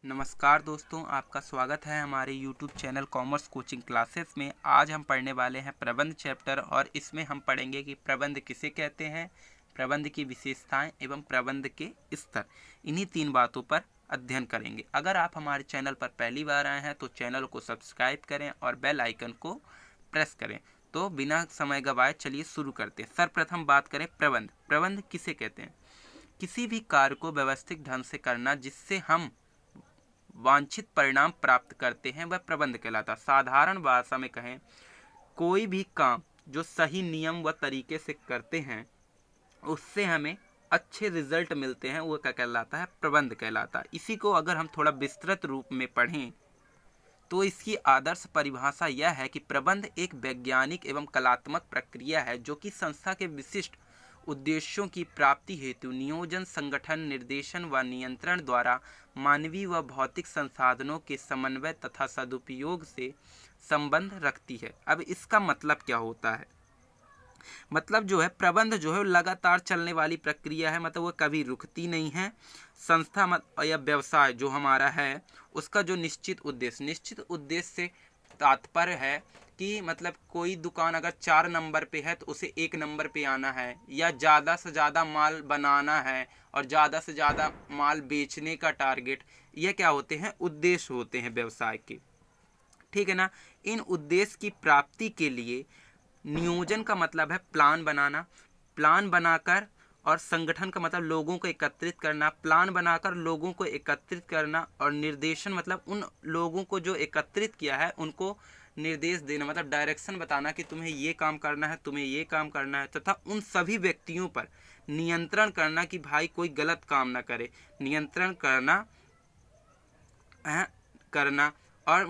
नमस्कार दोस्तों, आपका स्वागत है हमारे YouTube channel commerce coaching classes में। आज हम पढ़ने वाले हैं प्रबंध चैप्टर और इसमें हम पढ़ेंगे कि प्रबंध किसे कहते हैं, प्रबंध की विशेषताएं एवं प्रबंध के स्तर। इन्हीं 3 बातों पर अध्ययन करेंगे। अगर आप हमारे चैनल पर पहली बार आए हैं तो चैनल को सब्सक्राइब करें और बेल आइकन को प्रेस करें। तो बिना समय गवाए चलिए शुरू करते हैं। सर्वप्रथम बात करें प्रबंध। प्रबंध किसे कहते हैं? किसी भी कार्य को व्यवस्थित ढंग से करना जिससे हम वांछित परिणाम प्राप्त करते हैं, वह प्रबंध कहलाता है। साधारण भाषा में कहें, कोई भी काम जो सही नियम व तरीके से करते हैं उससे हमें अच्छे रिजल्ट मिलते हैं, वो क्या कहलाता है? प्रबंध कहलाता है। इसी को अगर हम थोड़ा विस्तृत रूप में पढ़ें तो इसकी आदर्श परिभाषा यह है कि प्रबंध एक वैज्ञानिक एवं कलात्मक प्रक्रिया है जो कि संस्था के विशिष्ट उद्देश्यों की प्राप्ति हेतु नियोजन, संगठन, निर्देशन व नियंत्रण द्वारा मानवीय व भौतिक संसाधनों के समन्वय तथा सदुपयोग से संबंध रखती है। अब इसका मतलब क्या होता है? मतलब जो है, प्रबंध जो है लगातार चलने वाली प्रक्रिया है, मतलब वो कभी रुकती नहीं है। संस्था या व्यवसाय जो हमारा है उसका जो निश्चित उद्देश्य से तात्पर्य है कि मतलब कोई दुकान अगर 4 नंबर पे है तो उसे 1 नंबर पे आना है, या ज़्यादा से ज़्यादा माल बनाना है और ज़्यादा से ज़्यादा माल बेचने का टारगेट, ये क्या होते हैं? उद्देश्य होते हैं व्यवसाय के। ठीक है ना। इन उद्देश्य की प्राप्ति के लिए नियोजन का मतलब है प्लान बनाना, प्लान बनाकर, और संगठन का मतलब लोगों को एकत्रित करना, प्लान बनाकर लोगों को एकत्रित करना, और निर्देशन मतलब उन लोगों को जो एकत्रित किया है उनको निर्देश देना, मतलब डायरेक्शन बताना कि तुम्हें ये काम करना है, तुम्हें ये काम करना है, तथा उन सभी व्यक्तियों पर नियंत्रण करना कि भाई कोई गलत काम ना करे, नियंत्रण करना। और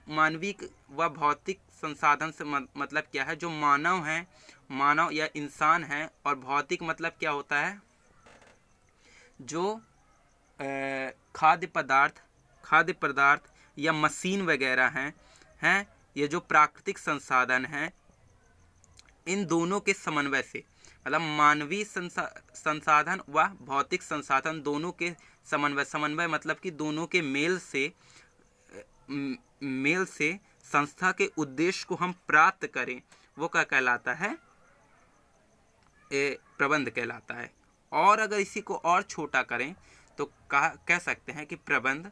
मानवीय व भौतिक संसाधन से मतलब क्या है? जो मानव हैं, मानव या इंसान हैं, और भौतिक मतलब क्या होता है? जो खाद्य पदार्थ या मशीन वगैरह हैं ये जो प्राकृतिक संसाधन हैं, इन दोनों के समन्वय से, मतलब मानवीय संसाधन व भौतिक संसाधन दोनों के समन्वय मतलब कि दोनों के मेल से संस्था के उद्देश्य को हम प्राप्त करें, वो क्या कहलाता है? प्रबंध कहलाता है। और अगर इसी को और छोटा करें तो कह सकते हैं कि प्रबंध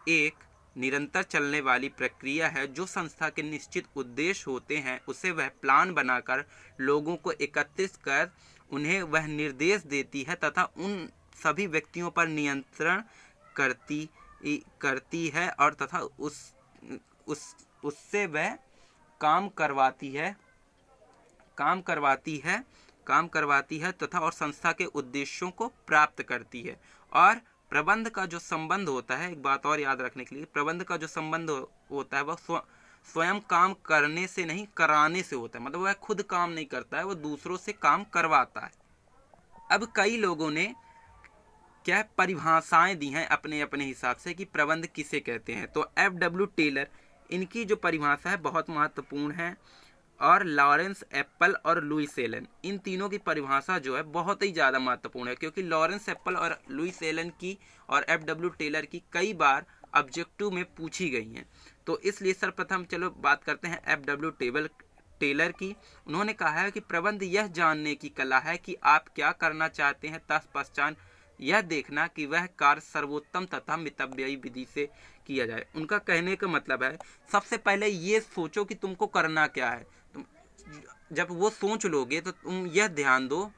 एक निरंतर चलने वाली प्रक्रिया है जो संस्था के निश्चित उद्देश्य होते हैं उसे वह प्लान बनाकर लोगों को एकत्रित कर उन्हें वह निर्देश देती है तथा उन सभी व्यक्तियों पर नियंत्रण करती है, और तथा उससे वह काम करवाती है तथा और संस्था के उद्देश्यों को प्राप्त करती है। और प्रबंध का जो संबंध होता है, एक बात और याद रखने के लिए, प्रबंध का जो संबंध होता है वह स्वयं काम करने से नहीं, कराने से होता है। मतलब वह खुद काम नहीं करता है, वह दूसरों से काम करवाता है। अब कई लोगों ने क्या परिभाषाएं दी हैं अपने अपने हिसाब से कि प्रबंध किसे कहते हैं। तो F.W. टेलर, इनकी जो परिभाषा है बहुत महत्वपूर्ण है, और लॉरेंस एप्पल और लुईस एलन, इन तीनों की परिभाषा जो है बहुत ही ज़्यादा महत्वपूर्ण है, क्योंकि लॉरेंस एप्पल और लुईस एलन की और F.W. टेलर की कई बार ऑब्जेक्टिव में पूछी गई हैं। तो इसलिए सर्वप्रथम चलो बात करते हैं F.W. टेलर की। उन्होंने कहा है कि प्रबंध यह जानने की कला है कि आप क्या करना चाहते हैं, तत्पश्चात यह देखना कि वह कार्य सर्वोत्तम तथा मितव्ययी विधि से किया जाए। उनका कहने का मतलब है, सबसे पहले ये सोचो कि तुमको करना क्या है। तुम जब वो सोच लोगे तो तुम यह ध्यान दो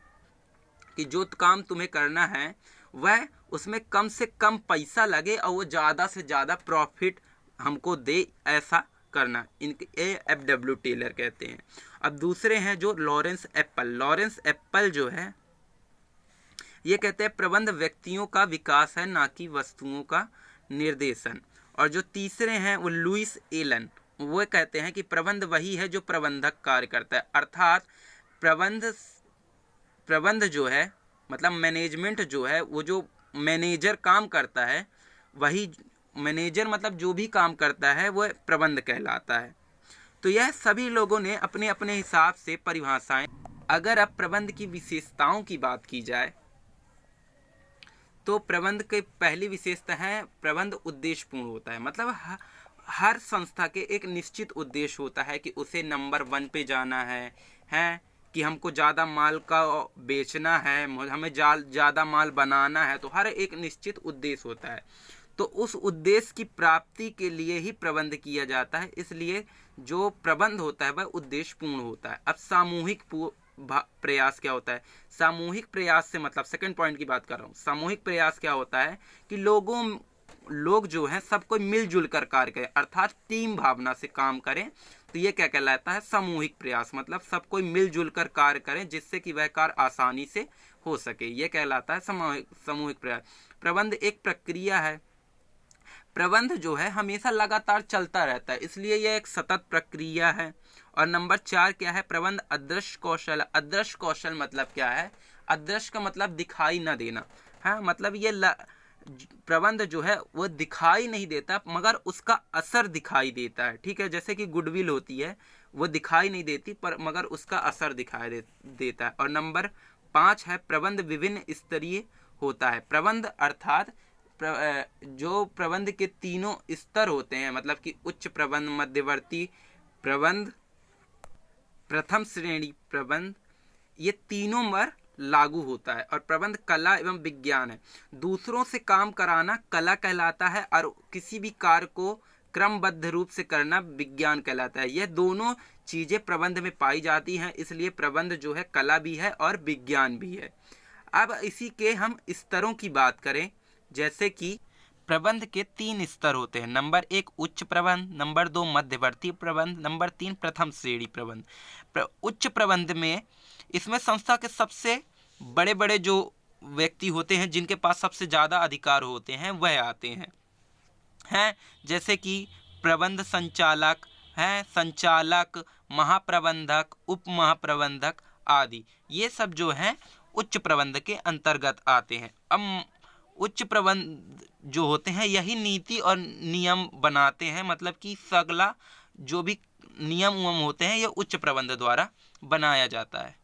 कि जो काम तुम्हें करना है वह उसमें कम से कम पैसा लगे और वो ज़्यादा से ज़्यादा प्रॉफिट हमको दे, ऐसा करना। इनके F.W. टेलर कहते हैं। अब दूसरे हैं जो लॉरेंस एप्पल जो है ये कहते हैं प्रबंध व्यक्तियों का विकास है, ना कि वस्तुओं का निर्देशन। और जो तीसरे हैं वो लुईस एलन, वो कहते हैं कि प्रबंध वही है जो प्रबंधक कार्य करता है। अर्थात प्रबंध जो है, मतलब मैनेजमेंट जो है, वो जो मैनेजर काम करता है, वही मैनेजर मतलब जो भी काम करता है वो प्रबंध कहलाता है। तो यह सभी लोगों ने अपने अपने हिसाब से परिभाषाएं। अगर अब प्रबंध की विशेषताओं की बात की जाए तो प्रबंध की पहली विशेषता है, प्रबंध उद्देश्यपूर्ण होता है। मतलब हर संस्था के एक निश्चित उद्देश्य होता है कि उसे नंबर 1 पे जाना है कि हमको ज़्यादा माल का बेचना है, हमें ज़्यादा माल बनाना है। तो हर एक निश्चित उद्देश्य होता है, तो उस उद्देश्य की प्राप्ति के लिए ही प्रबंध किया जाता है। इसलिए जो प्रबंध होता है वह उद्देश्यपूर्ण होता है। अब सामूहिक प्रयास क्या होता है? सामूहिक प्रयास से मतलब सेकंड पॉइंट की बात कर रहा हूँ। सामूहिक प्रयास क्या होता है कि लोग जो हैं सब कोई मिलजुल कर कार्य करें, अर्थात टीम भावना से काम करें। तो ये क्या कहलाता है? सामूहिक प्रयास। मतलब सब कोई मिलजुल कर कार्य करें जिससे कि वह कार्य आसानी से हो सके, ये कहलाता है सामूहिक प्रयास। प्रबंध एक प्रक्रिया है। प्रबंध जो है हमेशा लगातार चलता रहता है, इसलिए यह एक सतत प्रक्रिया है। और नंबर 4 क्या है? प्रबंध अदृश्य कौशल। अदृश्य कौशल मतलब क्या है? अदृश्य का मतलब दिखाई न देना। हाँ, मतलब ये प्रबंध जो है वो दिखाई नहीं देता मगर उसका असर दिखाई देता है। ठीक है, जैसे कि गुडविल होती है, वो दिखाई नहीं देती पर मगर उसका असर दिखाई देता है। और नंबर 5 है प्रबंध विभिन्न स्तरीय होता है। प्रबंध अर्थात जो प्रबंध के तीनों स्तर होते हैं, मतलब कि उच्च प्रबंध, मध्यवर्ती प्रबंध, प्रथम श्रेणी प्रबंध, ये तीनों पर लागू होता है। और प्रबंध कला एवं विज्ञान है। दूसरों से काम कराना कला कहलाता है और किसी भी कार्य को क्रमबद्ध रूप से करना विज्ञान कहलाता है। यह दोनों चीजें प्रबंध में पाई जाती हैं, इसलिए प्रबंध जो है कला भी है और विज्ञान भी है। अब इसी के हम स्तरों की बात करें, जैसे कि प्रबंध के 3 स्तर होते हैं। नंबर 1 उच्च प्रबंध, नंबर 2 मध्यवर्ती प्रबंध, नंबर 3 प्रथम श्रेणी प्रबंध। उच्च प्रबंध में इसमें संस्था के सबसे बड़े बड़े जो व्यक्ति होते हैं, जिनके पास सबसे ज़्यादा अधिकार होते हैं, वह आते हैं जैसे कि प्रबंध संचालक हैं, संचालक, महाप्रबंधक, उप महाप्रबंधक आदि। ये सब जो हैं उच्च प्रबंध के अंतर्गत आते हैं। अब उच्च प्रबंध जो होते हैं यही नीति और नियम बनाते हैं, मतलब कि सगला जो भी नियम उयम होते हैं ये उच्च प्रबंध द्वारा बनाया जाता है।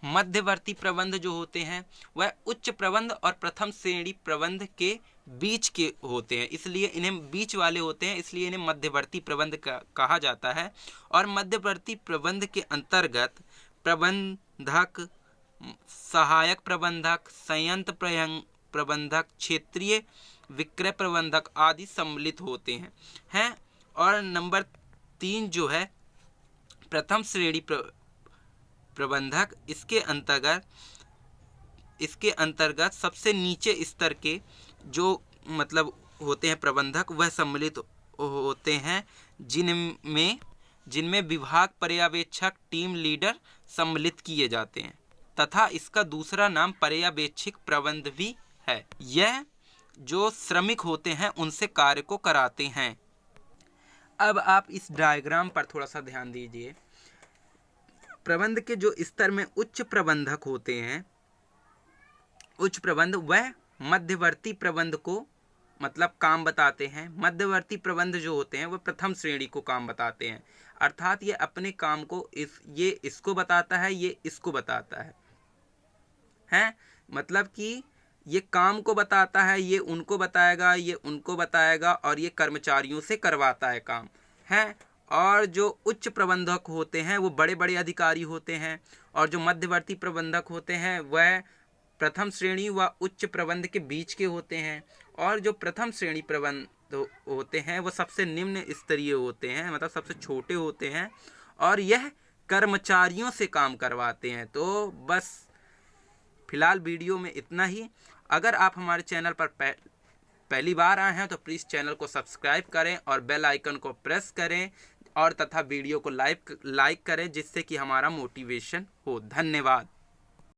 मध्यवर्ती प्रबंध जो होते हैं वह उच्च प्रबंध और प्रथम श्रेणी प्रबंध के बीच के होते हैं, इसलिए इन्हें बीच वाले होते हैं, इसलिए इन्हें मध्यवर्ती प्रबंध कहा जाता है। और मध्यवर्ती प्रबंध के अंतर्गत प्रबंधक, सहायक प्रबंधक, संयंत्र प्रबंधक, क्षेत्रीय विक्रय प्रबंधक आदि सम्मिलित होते हैं। और नंबर 3 जो है प्रथम श्रेणी प्रबंधक, इसके अंतर्गत सबसे नीचे स्तर के जो मतलब होते हैं प्रबंधक, वह सम्मिलित होते हैं, जिनमें विभाग पर्यवेक्षक, टीम लीडर सम्मिलित किए जाते हैं, तथा इसका दूसरा नाम पर्यवेक्षिक प्रबंध भी है। यह जो श्रमिक होते हैं उनसे कार्य को कराते हैं। अब आप इस डायग्राम पर थोड़ा सा ध्यान दीजिए। प्रबंध के जो स्तर में उच्च प्रबंधक होते हैं, उच्च प्रबंध वह मध्यवर्ती प्रबंध को मतलब काम बताते हैं। मध्यवर्ती प्रबंध जो होते हैं वह प्रथम श्रेणी को काम बताते हैं, अर्थात ये अपने काम को ये इसको बताता है, ये इसको बताता है, मतलब कि ये काम को बताता है, ये उनको बताएगा, ये उनको बताएगा, और ये कर्मचारियों से करवाता है काम है। और जो उच्च प्रबंधक होते हैं वो बड़े बड़े अधिकारी होते हैं, और जो मध्यवर्ती प्रबंधक होते हैं वह प्रथम श्रेणी व उच्च प्रबंध के बीच के होते हैं। और जो प्रथम श्रेणी प्रबंध होते हैं वो सबसे निम्न स्तरीय होते हैं, मतलब सबसे छोटे होते हैं, और यह कर्मचारियों से काम करवाते हैं। तो बस फिलहाल वीडियो में इतना ही। अगर आप हमारे चैनल पर पहली बार आए हैं तो प्लीज़ चैनल को सब्सक्राइब करें और बेल आइकन को प्रेस करें, और तथा वीडियो को लाइक करें, जिससे कि हमारा मोटिवेशन हो। धन्यवाद।